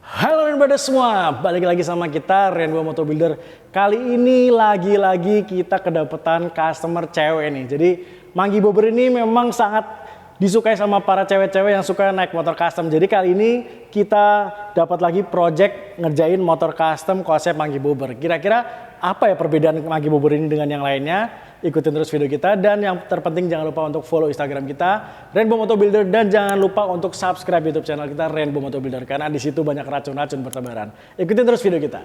Halo Rainbow semua, balik lagi sama kita Rainbow Motor Builder. Kali ini lagi-lagi kita kedapetan customer cewek nih. Jadi Manggi Bobber ini memang sangat disukai sama para cewek-cewek yang suka naik motor custom. Jadi kali ini kita dapat lagi project ngerjain motor custom konsep Manggi Bobber. Kira-kira apa ya perbedaan Manggi Bobber ini dengan yang lainnya? Ikutin terus video kita, dan yang terpenting jangan lupa untuk follow Instagram kita Rainbow Motor Builder, dan jangan lupa untuk subscribe YouTube channel kita Rainbow Motor Builder karena di situ banyak racun-racun bertebaran. Ikutin terus video kita.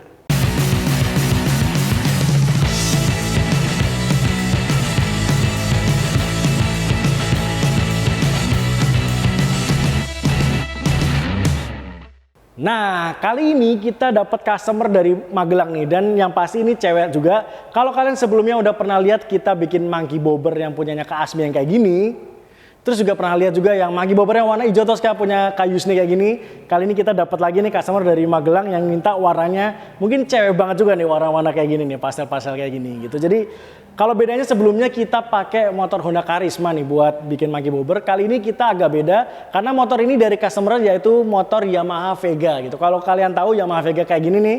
Nah, kali ini kita dapat customer dari Magelang nih, dan yang pasti ini cewek juga. Kalau kalian sebelumnya udah pernah lihat kita bikin Manggi Bobber yang punyanya Kak Asmi yang kayak gini, terus juga pernah lihat juga yang Manggi Bobber yang warna hijau toska punya Kak Yusni kayak gini. Kali ini kita dapat lagi nih customer dari Magelang yang minta warnanya mungkin cewek banget juga nih, warna-warna kayak gini nih, pastel-pastel kayak gini gitu. Jadi kalau bedanya sebelumnya kita pakai motor Honda Karisma nih buat bikin Manggi Bobber. Kali ini kita agak beda karena motor ini dari customer yaitu motor Yamaha Vega gitu. Kalau kalian tahu Yamaha Vega kayak gini nih,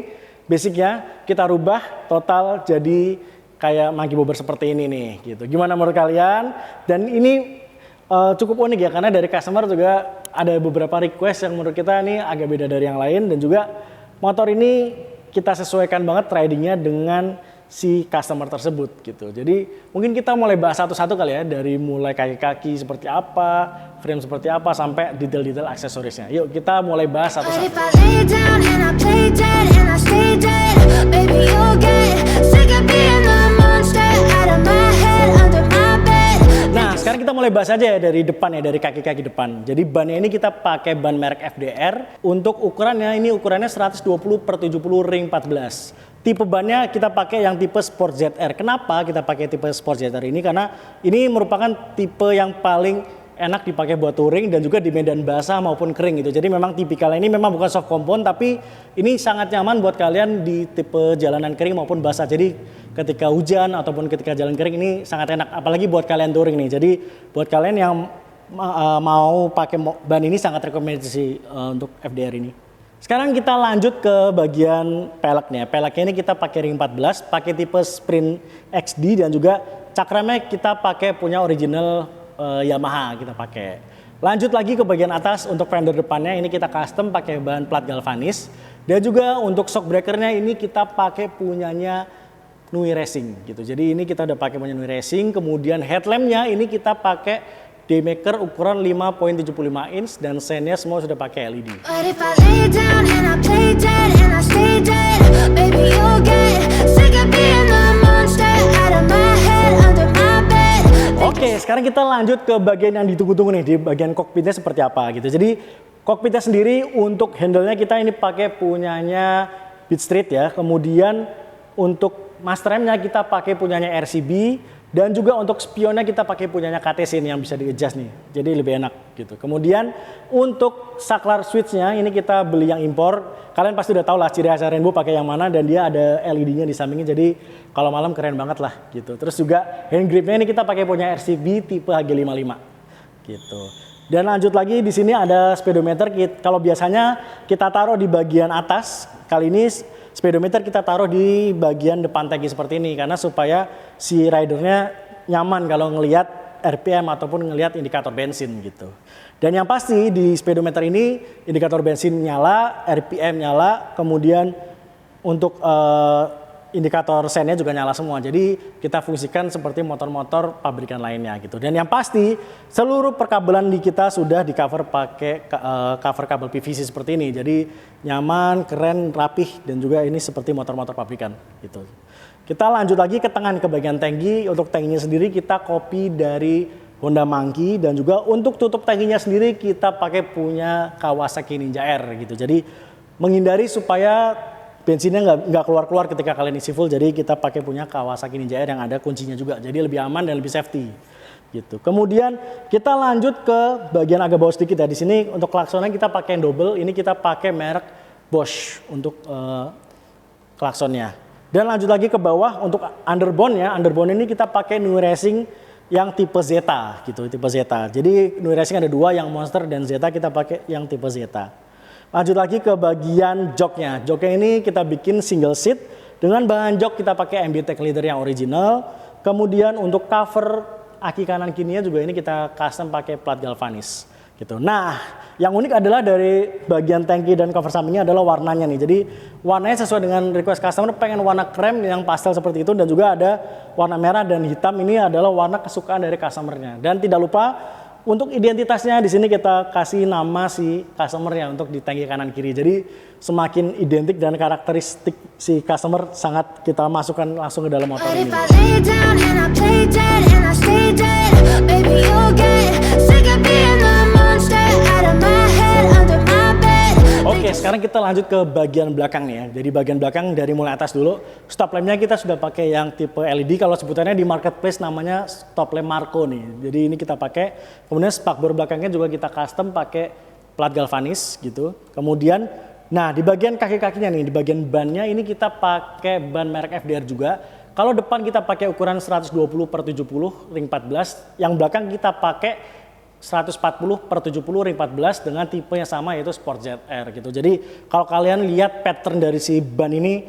basicnya kita rubah total jadi kayak Manggi Bobber seperti ini nih gitu. Gimana menurut kalian? Dan ini cukup unik ya, karena dari customer juga ada beberapa request yang menurut kita ini agak beda dari yang lain, dan juga motor ini kita sesuaikan banget ridingnya dengan si customer tersebut gitu. Jadi mungkin kita mulai bahas satu-satu kali ya, dari mulai kaki-kaki seperti apa, frame seperti apa, sampai detail-detail aksesorisnya. Yuk kita mulai bahas satu-satu. Nah, sekarang kita mulai bahas aja ya dari depan ya, dari kaki-kaki depan. Jadi bannya ini kita pakai ban merek FDR. Untuk ukurannya ini ukurannya 120/70 ring 14. Tipe bannya kita pakai yang tipe Sport ZR. Kenapa kita pakai tipe Sport ZR ini? Karena ini merupakan tipe yang paling enak dipakai buat touring dan juga di medan basah maupun kering gitu. Jadi memang tipikalnya ini memang bukan soft compound, tapi ini sangat nyaman buat kalian di tipe jalanan kering maupun basah. Jadi ketika hujan ataupun ketika jalan kering ini sangat enak, apalagi buat kalian touring nih. Jadi buat kalian yang mau pakai ban ini sangat rekomendasi untuk FDR ini. Sekarang kita lanjut ke bagian peleknya. Peleknya ini kita pakai ring 14, pakai tipe Sprint XD, dan juga cakramnya kita pakai punya original Yamaha kita pakai. Lanjut lagi ke bagian atas, untuk fender depannya ini kita custom pakai bahan plat galvanis, dan juga untuk shock breakernya ini kita pakai punyanya Nui Racing gitu. Jadi ini kita udah pakai punya Nui Racing. Kemudian headlampnya ini kita pakai D-Maker ukuran 5.75 inch, dan sennya semua sudah pakai LED. Oke, sekarang kita lanjut ke bagian yang ditunggu-tunggu nih, di bagian kokpitnya seperti apa gitu. Jadi kokpitnya sendiri untuk handle-nya kita ini pakai punyanya Beat Street ya. Kemudian untuk masternya kita pakai punyanya RCB, dan juga untuk spionnya kita pakai punyanya KTC nih yang bisa di-adjust nih. Jadi lebih enak gitu. Kemudian untuk saklar switch-nya ini kita beli yang impor. Kalian pasti udah tahu lah ciri khas Rainbow pakai yang mana, dan dia ada LED-nya di sampingnya. Jadi kalau malam keren banget lah gitu. Terus juga hand gripnya ini kita pakai punya RCB tipe HG55 gitu. Dan lanjut lagi di sini ada speedometer. Kalau biasanya kita taruh di bagian atas, kali ini speedometer kita taruh di bagian depan tangki seperti ini, karena supaya si ridernya nyaman kalau ngelihat RPM ataupun ngelihat indikator bensin gitu. Dan yang pasti di speedometer ini indikator bensin nyala, RPM nyala, kemudian untuk indikator sennya juga nyala semua. Jadi kita fungsikan seperti motor-motor pabrikan lainnya gitu. Dan yang pasti seluruh perkabelan di kita sudah di cover pakai cover kabel PVC seperti ini. Jadi nyaman, keren, rapih, dan juga ini seperti motor-motor pabrikan gitu. Kita lanjut lagi ke tengah, ke bagian tangki. Untuk tangkinya sendiri kita copy dari Honda Monkey, dan juga untuk tutup tangkinya sendiri kita pakai punya Kawasaki Ninja R gitu. Jadi menghindari supaya bensinnya nggak keluar-keluar ketika kalian isi full, jadi kita pakai punya Kawasaki Ninja R yang ada kuncinya juga, jadi lebih aman dan lebih safety gitu. Kemudian kita lanjut ke bagian agak bawah sedikit ya. Di sini untuk klaksonnya kita pakai yang double, ini kita pakai merek Bosch untuk klaksonnya. Dan lanjut lagi ke bawah untuk underbone ya. Underbone ini kita pakai Nui Racing yang tipe Zeta gitu, tipe Zeta. Jadi Nui Racing ada dua, yang Monster dan Zeta, kita pakai yang tipe Zeta. Lanjut lagi ke bagian joknya. Joknya ini kita bikin single seat dengan bahan jok kita pakai MB Tech Leader yang original. Kemudian untuk cover aki kanan kirinya juga ini kita custom pakai plat galvanis gitu. Nah, yang unik adalah dari bagian tangki dan cover sampingnya adalah warnanya nih. Jadi warnanya sesuai dengan request customer, pengen warna krem yang pastel seperti itu, dan juga ada warna merah dan hitam, ini adalah warna kesukaan dari customernya. Dan tidak lupa untuk identitasnya di sini kita kasih nama si customernya untuk di tangki kanan kiri. Jadi semakin identik dan karakteristik si customer sangat kita masukkan langsung ke dalam motor ini. Oke, sekarang kita lanjut ke bagian belakang nih ya. Jadi bagian belakang dari mulai atas dulu. Stop lampnya kita sudah pakai yang tipe LED. Kalau sebutannya di marketplace namanya stop lamp Marco nih. Jadi ini kita pakai. Kemudian spakbor belakangnya juga kita custom pakai plat galvanis gitu. Kemudian, nah di bagian kaki-kakinya nih, di bagian bannya ini kita pakai ban merek FDR juga. Kalau depan kita pakai ukuran 120/70 ring 14. Yang belakang kita pakai 140/70 ring 14 dengan tipe yang sama yaitu Sport ZR gitu. Jadi kalau kalian lihat pattern dari si ban ini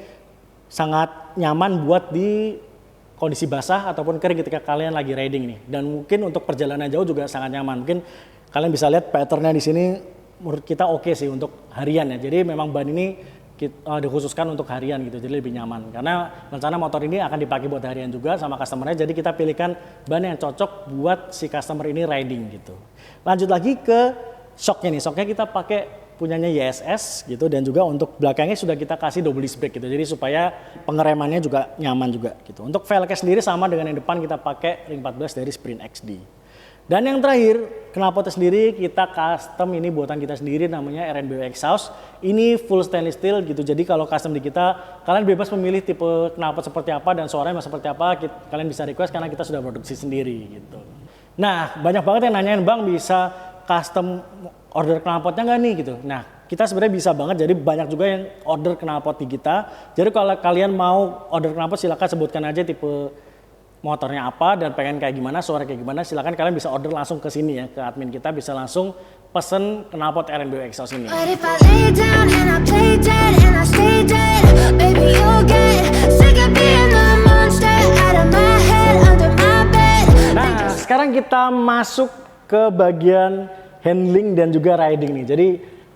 sangat nyaman buat di kondisi basah ataupun kering ketika kalian lagi riding nih. Dan mungkin untuk perjalanan jauh juga sangat nyaman. Mungkin kalian bisa lihat patternnya di sini menurut kita oke sih untuk harian ya. Jadi memang ban ini dikhususkan untuk harian gitu, jadi lebih nyaman. Karena rencana motor ini akan dipakai buat harian juga sama customernya, jadi kita pilihkan ban yang cocok buat si customer ini riding gitu. Lanjut lagi ke shocknya nih, shocknya kita pakai punyanya YSS gitu, dan juga untuk belakangnya sudah kita kasih double disc brake gitu, jadi supaya pengeremannya juga nyaman juga gitu. Untuk velgnya sendiri sama dengan yang depan, kita pakai ring 14 dari Sprint XD. Dan yang terakhir, knalpotnya sendiri kita custom, ini buatan kita sendiri namanya RNBW Exhaust. Ini full stainless steel gitu, jadi kalau custom di kita, kalian bebas memilih tipe knalpot seperti apa dan suaranya seperti apa, kalian bisa request karena kita sudah produksi sendiri gitu. Nah, banyak banget yang nanyain, Bang bisa custom order knalpotnya nggak nih gitu. Nah, kita sebenarnya bisa banget, jadi banyak juga yang order knalpot di kita. Jadi kalau kalian mau order knalpot silakan sebutkan aja tipe motornya apa dan pengen kayak gimana, suara kayak gimana, silakan kalian bisa order langsung ke sini ya, ke admin kita, bisa langsung pesen knalpot RNBW Exhaust ini. Nah, sekarang kita masuk ke bagian handling dan juga riding nih. Jadi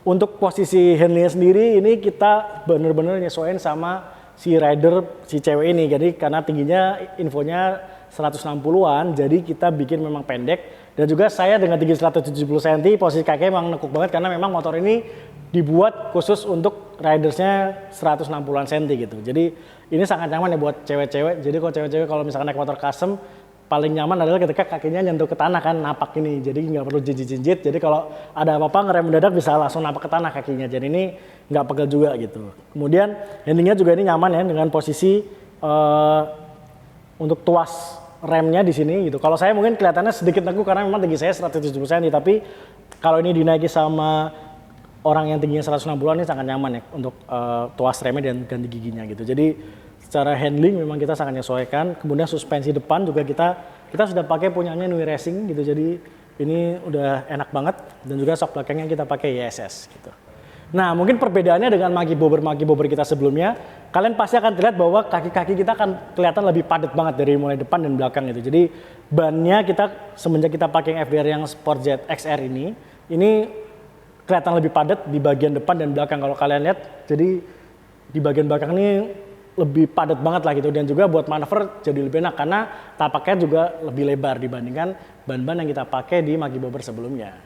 untuk posisi handlingnya sendiri ini kita bener-bener nyesuaiin sama si rider, si cewek ini. Jadi karena tingginya infonya 160-an, jadi kita bikin memang pendek. Dan juga saya dengan tinggi 170 cm, posisi kaki memang nekuk banget karena memang motor ini dibuat khusus untuk ridersnya 160-an cm gitu. Jadi ini sangat nyaman ya buat cewek-cewek. Jadi kalau cewek-cewek kalau misalkan naik motor custom, paling nyaman adalah ketika kakinya nyentuh ke tanah kan, napak ini. Jadi nggak perlu jinjit-jinjit. Jadi kalau ada apa-apa ngerem mendadak bisa langsung napak ke tanah kakinya. Jadi ini nggak pegel juga gitu. Kemudian handlingnya juga ini nyaman ya dengan posisi untuk tuas remnya di sini gitu. Kalau saya mungkin kelihatannya sedikit nekuk karena memang tinggi saya 170 cm. Tapi kalau ini dinaiki sama orang yang tingginya 160-an ini sangat nyaman ya untuk tuas remnya dan ganti giginya gitu. Jadi secara handling memang kita sangat menyesuaikan. Kemudian suspensi depan juga kita sudah pakai punyanya Nui Racing gitu. Jadi ini udah enak banget, dan juga shock belakangnya kita pakai YSS gitu. Nah, mungkin perbedaannya dengan maki bobber kita sebelumnya, kalian pasti akan terlihat bahwa kaki-kaki kita akan kelihatan lebih padat banget dari mulai depan dan belakang gitu. Jadi bannya kita semenjak kita pakai yang FDR yang Sport Z XR ini kelihatan lebih padat di bagian depan dan belakang kalau kalian lihat. Jadi di bagian belakang ini lebih padat banget lah gitu, dan juga buat manuver jadi lebih enak karena tapaknya juga lebih lebar dibandingkan ban-ban yang kita pakai di maki bobber sebelumnya.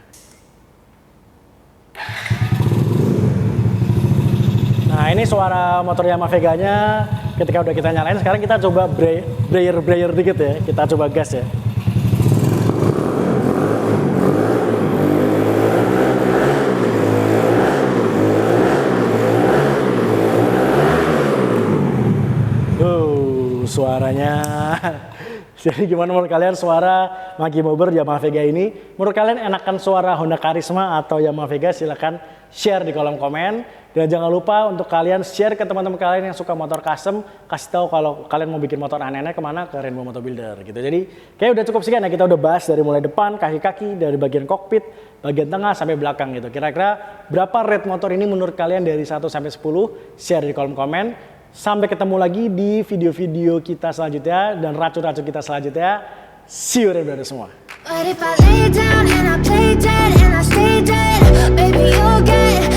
Nah, ini suara motor Yamaha Vega-nya ketika udah kita nyalain. Sekarang kita coba brayer dikit ya, kita coba gas ya. Suaranya. Jadi gimana menurut kalian suara maki bobber Yamaha Vega ini? Menurut kalian enakan suara Honda Karisma atau Yamaha Vega? Silahkan share di kolom komen. Dan jangan lupa untuk kalian share ke teman-teman kalian yang suka motor custom, kasih tahu kalau kalian mau bikin motor aneh-aneh kemana, ke Rainbow Motor Builder gitu. Jadi kayak udah cukup sekian ya, kita udah bahas dari mulai depan, kaki-kaki, dari bagian kokpit, bagian tengah sampai belakang gitu. Kira-kira berapa rate motor ini menurut kalian dari 1 sampai 10? Share di kolom komen. Sampai ketemu lagi di video-video kita selanjutnya dan racun-racun kita selanjutnya. See you Rainbow semua. But if I lay down and I play dead and I stay dead, baby, you'll get